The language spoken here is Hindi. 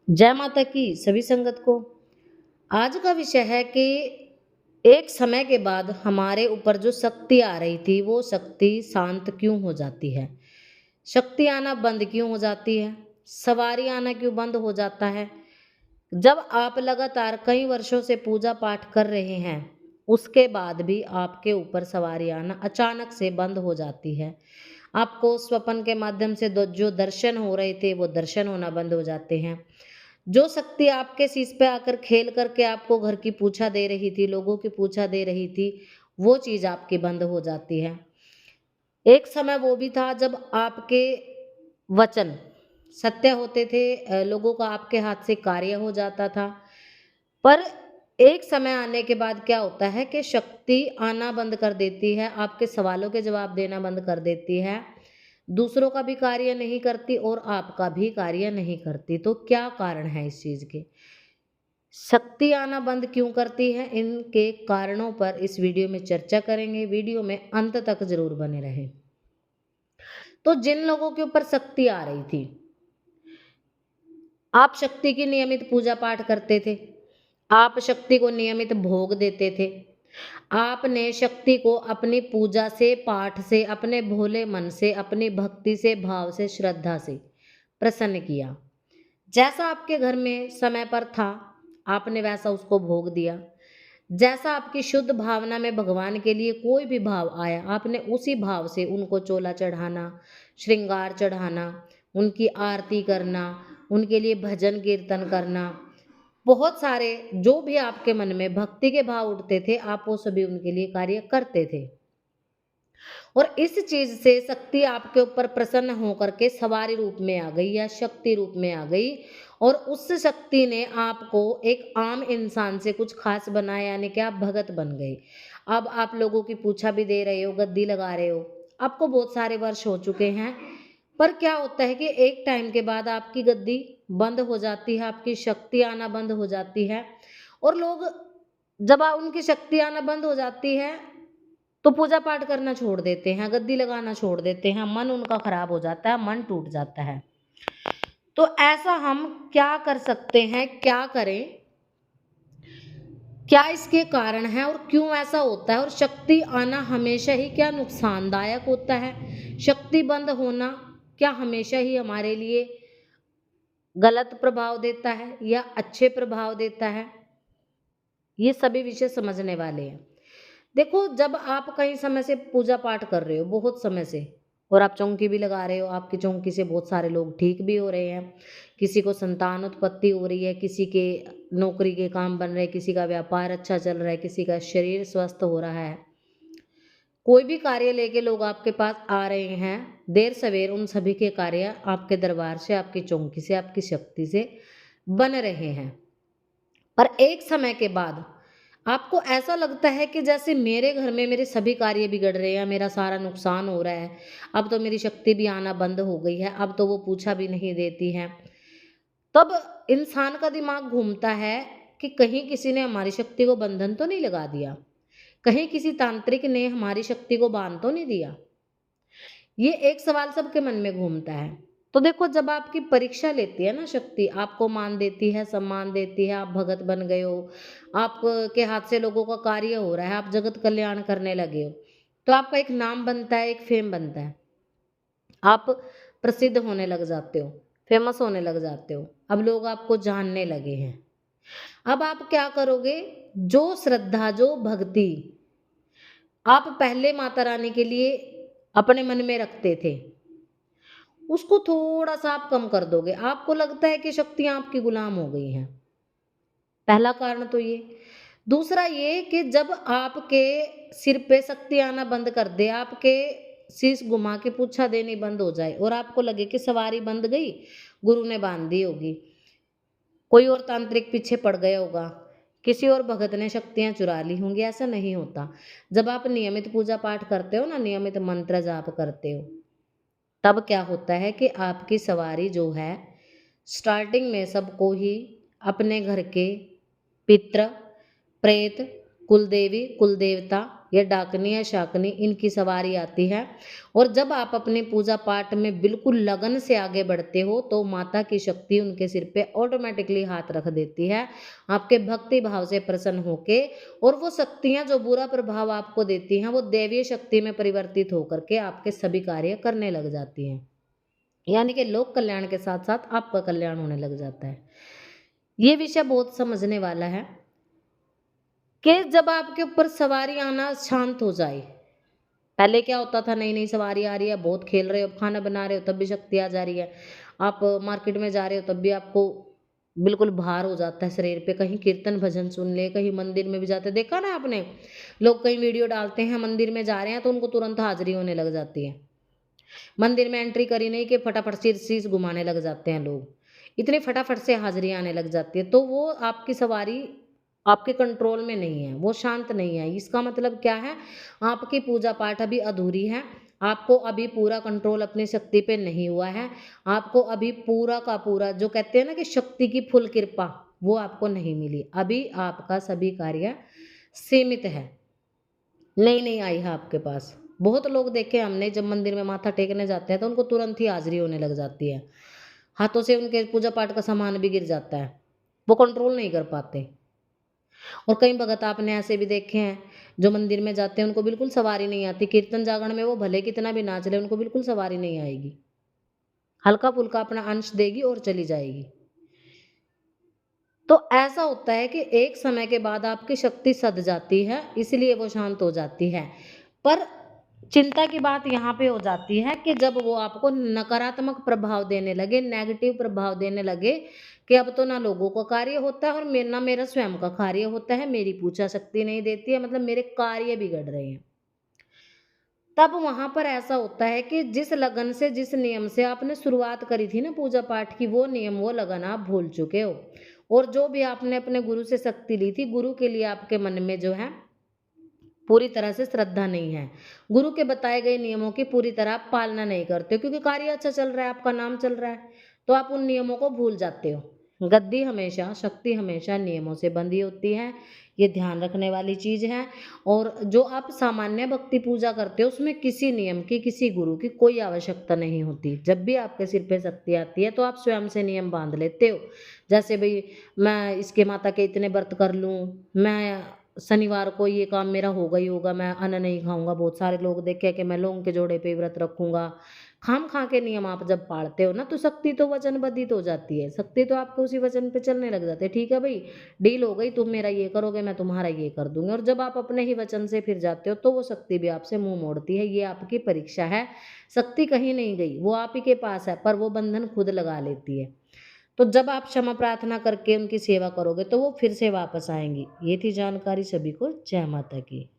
जय माता की सभी संगत को। आज का विषय है कि एक समय के बाद हमारे ऊपर जो शक्ति आ रही थी वो शक्ति शांत क्यों हो जाती है? शक्ति आना बंद क्यों हो जाती है? सवारी आना क्यों बंद हो जाता है? जब आप लगातार कई वर्षों से पूजा पाठ कर रहे हैं, उसके बाद भी आपके ऊपर सवारी आना अचानक से बंद हो जाती है। आपको स्वप्न के माध्यम से जो दर्शन हो रहे थे वो दर्शन होना बंद हो जाते हैं। जो शक्ति आपके शीश पे आकर खेल करके आपको घर की पूछा दे रही थी, लोगों की पूछा दे रही थी, वो चीज़ आपकी बंद हो जाती है। एक समय वो भी था जब आपके वचन सत्य होते थे, लोगों का आपके हाथ से कार्य हो जाता था। पर एक समय आने के बाद क्या होता है कि शक्ति आना बंद कर देती है, आपके सवालों के जवाब देना बंद कर देती है, दूसरों का भी कार्य नहीं करती और आपका भी कार्य नहीं करती। तो क्या कारण है इस चीज़ के? शक्ति आना बंद क्यों करती है? इनके कारणों पर इस वीडियो में चर्चा करेंगे। वीडियो में अंत तक ज़रूर बने रहें। तो जिन लोगों के ऊपर शक्ति आ रही थी, आप शक्ति की नियमित पूजा पाठ करते थे, आप शक्ति को नियमित भोग देते थे, आपने शक्ति को अपनी पूजा से, पाठ से, अपने भोले मन से, अपनी भक्ति से, भाव से, श्रद्धा से प्रसन्न किया। जैसा आपके घर में समय पर था, आपने वैसा उसको भोग दिया। जैसा आपकी शुद्ध भावना में भगवान के लिए कोई भी भाव आया, आपने उसी भाव से उनको चोला चढ़ाना, श्रृंगार चढ़ाना, उनकी आरती करना, उनके लिए भजन कीर्तन करना, बहुत सारे जो भी आपके मन में भक्ति के भाव उठते थे, आप वो सभी उनके लिए कार्य करते थे। और इस चीज से शक्ति आपके ऊपर प्रसन्न होकर के सवारी रूप में आ गई या शक्ति रूप में आ गई, और उस शक्ति ने आपको एक आम इंसान से कुछ खास बनाया, यानी कि आप भगत बन गए। अब आप लोगों की पूछा भी दे रहे हो, गद्दी लगा रहे हो, आपको बहुत सारे वर्ष हो चुके हैं। पर क्या होता है कि एक टाइम के बाद आपकी गद्दी बंद हो जाती है, आपकी शक्ति आना बंद हो जाती है, और लोग जब उनकी शक्ति आना बंद हो जाती है तो पूजा पाठ करना छोड़ देते हैं, गद्दी लगाना छोड़ देते हैं, मन उनका खराब हो जाता है, मन टूट जाता है। तो ऐसा हम क्या कर सकते हैं, क्या करें? क्या इसके कारण है और क्यों ऐसा होता है? और शक्ति आना हमेशा ही क्या नुकसानदायक होता है? शक्ति बंद होना क्या हमेशा ही हमारे लिए गलत प्रभाव देता है या अच्छे प्रभाव देता है? ये सभी विषय समझने वाले हैं। देखो, जब आप कई समय से पूजा पाठ कर रहे हो, बहुत समय से, और आप चौंकी भी लगा रहे हो, आपकी चौंकी से बहुत सारे लोग ठीक भी हो रहे हैं, किसी को संतान उत्पत्ति हो रही है, किसी के नौकरी के काम बन रहे हैं, किसी का व्यापार अच्छा चल रहा है, किसी का शरीर स्वस्थ हो रहा है, कोई भी कार्य लेके लोग आपके पास आ रहे हैं, देर सवेर उन सभी के कार्य आपके दरबार से, आपकी चौंकी से, आपकी शक्ति से बन रहे हैं। पर एक समय के बाद आपको ऐसा लगता है कि जैसे मेरे घर में मेरे सभी कार्य बिगड़ रहे हैं, मेरा सारा नुकसान हो रहा है, अब तो मेरी शक्ति भी आना बंद हो गई है, अब तो वो पूछा भी नहीं देती है। तब इंसान का दिमाग घूमता है कि कहीं किसी ने हमारी शक्ति को बंधन तो नहीं लगा दिया, कहीं किसी तांत्रिक ने हमारी शक्ति को बांध तो नहीं दिया। ये एक सवाल सबके मन में घूमता है। तो देखो, जब आपकी परीक्षा लेती है ना शक्ति, आपको मान देती है, सम्मान देती है, आप भगत बन गए हो, आपके हाथ से लोगों का कार्य हो रहा है, आप जगत कल्याण करने लगे हो, तो आपका एक नाम बनता है, एक फेम बनता है, आप प्रसिद्ध होने लग जाते हो, फेमस होने लग जाते हो, अब लोग आपको जानने लगे हैं। अब आप क्या करोगे? जो श्रद्धा, जो भक्ति आप पहले माता रानी के लिए अपने मन में रखते थे, उसको थोड़ा-सा आप कम कर दोगे। आपको लगता है कि शक्तियाँ आपकी गुलाम हो गई हैं। पहला कारण तो ये। दूसरा ये कि जब आपके सिर पे शक्ति आना बंद कर दे, आपके शीश घुमा के पूछा देनी बंद हो जाए और आपको लगे कि सवारी बंध गई, गुरु ने बाँध दी होगी, कोई और तांत्रिक पीछे पड़ गया होगा, किसी और भगत ने शक्तियाँ चुरा ली होंगी, ऐसा नहीं होता। जब आप नियमित पूजा पाठ करते हो ना, नियमित मंत्र जाप करते हो, तब क्या होता है कि आपकी सवारी जो है, स्टार्टिंग में सबको ही अपने घर के पितृ, प्रेत, कुलदेवी, कुलदेवता, या डाकनी या शाकनी इनकी सवारी आती है। और जब आप अपनी पूजा पाठ में बिल्कुल लगन से आगे बढ़ते हो तो माता की शक्ति उनके सिर पे ऑटोमेटिकली हाथ रख देती है, आपके भक्ति भाव से प्रसन्न होके। और वो शक्तियाँ जो बुरा प्रभाव आपको देती हैं वो दैवीय शक्ति में परिवर्तित होकर के आपके सभी कार्य करने लग जाती हैं। यानी कि लोक कल्याण के साथ-साथ आपका कल्याण होने लग जाता है। ये विषय बहुत समझने वाला है कि जब आपके ऊपर सवारी आना शांत हो जाए। पहले क्या होता था, नई-नई सवारी आ रही है, बहुत खेल रहे हो, खाना बना रहे हो तब भी शक्ति आ जा रही है। आप मार्केट में जा रहे हो तब भी आपको बिल्कुल भार हो जाता है शरीर पे, कहीं कीर्तन भजन सुन ले, कहीं मंदिर में भी जाते देखा ना आपने? लोग कहीं वीडियो डालते हैं मंदिर में जा रहे हैं तो उनको तुरंत हाज़िरी होने लग जाती है। मंदिर में एंट्री करी नहीं कि फटाफट शीश घुमाने लग जाते हैं लोग। इतने फटाफट से हाज़िरी आने लग जाती है, तो वो आपकी सवारी आपके कंट्रोल में नहीं है, वो शांत नहीं है। इसका मतलब क्या है? आपकी पूजा-पाठ अभी अधूरी है, आपको अभी पूरा कंट्रोल अपनी शक्ति पे नहीं हुआ है, आपको अभी पूरा का पूरा जो कहते हैं ना कि शक्ति की फुल कृपा, वो आपको नहीं मिली। अभी आपका सभी कार्य सीमित है, नहीं आई है आपके पास। बहुत लोग देखे हमने जब मंदिर में माथा टेकने जाते हैं तो उनको तुरंत ही हाज़िरी होने लग जाती है। हाथों से उनके पूजा-पाठ का सामान भी गिर जाता है, वो कंट्रोल नहीं कर पाते। और कई भगत आपने ऐसे भी देखे हैं, जो मंदिर में जाते हैं उनको बिल्कुल सवारी नहीं आती, कीर्तन जागरण में वो भले कितना भी नाच लें, उनको बिल्कुल सवारी नहीं आएगी। हल्का-फुल्का अपना अंश देगी और चली जाएगी। तो ऐसा होता है कि एक समय के बाद आपकी शक्ति सध जाती है, इसलिए वो शांत हो जाती है। पर चिंता की बात यहाँ पे हो जाती है कि जब वो आपको नकारात्मक प्रभाव देने लगे, नेगेटिव प्रभाव देने लगे कि अब तो ना लोगों का कार्य होता है और ना मेरा स्वयं का कार्य होता है, मेरी पूजा शक्ति नहीं देती है, मतलब मेरे कार्य बिगड़ रहे हैं। तब वहाँ पर ऐसा होता है कि जिस लगन से, जिस नियम से आपने शुरुआत करी थी ना पूजा पाठ की, वो नियम, वो लगन आप भूल चुके हो। और जो भी आपने अपने गुरु से शक्ति ली थी, गुरु के लिए आपके मन में जो है पूरी तरह से श्रद्धा नहीं है। गुरु के बताए गए नियमों की पूरी तरह आप पालना नहीं करते हो, क्योंकि कार्य अच्छा चल रहा है, आपका नाम चल रहा है, तो आप उन नियमों को भूल जाते हो। गद्दी हमेशा, शक्ति हमेशा नियमों से बंधी होती है, ये ध्यान रखने वाली चीज़ है। और जो आप सामान्य भक्ति पूजा करते हो, उसमें किसी नियम की, किसी गुरु की कोई आवश्यकता नहीं होती। जब भी आपके सिर पे शक्ति आती है, तो आप स्वयं से नियम बाँध लेते हो। जैसे भई मैं इसके माता के इतने व्रत कर लूँ, मैं शनिवार को ये काम मेरा होगा ही होगा, मैं अन्न नहीं खाऊँगा। बहुत सारे लोग देखे हैं कि मैं लौंग के जोड़े पे व्रत रखूँगा। खाम-खा के नियम आप जब पाळते हो ना, तो शक्ति तो वचनबद्धित हो जाती है। शक्ति तो आपके उसी वचन पे चलने लग जाती है। ठीक है भई, डील हो गई, तुम मेरा ये करोगे, मैं तुम्हारा ये कर दूँगी। और जब आप अपने ही वचन से फिर जाते हो, तो वो शक्ति भी आपसे मुँह मोड़ती है। ये आपकी परीक्षा है। शक्ति कहीं नहीं गई, वो आप ही के पास है, पर वो बंधन खुद लगा लेती है। तो जब आप क्षमा प्रार्थना करके उनकी सेवा करोगे तो वो फिर से वापस आएँगी। ये थी जानकारी। सभी को जय माता की।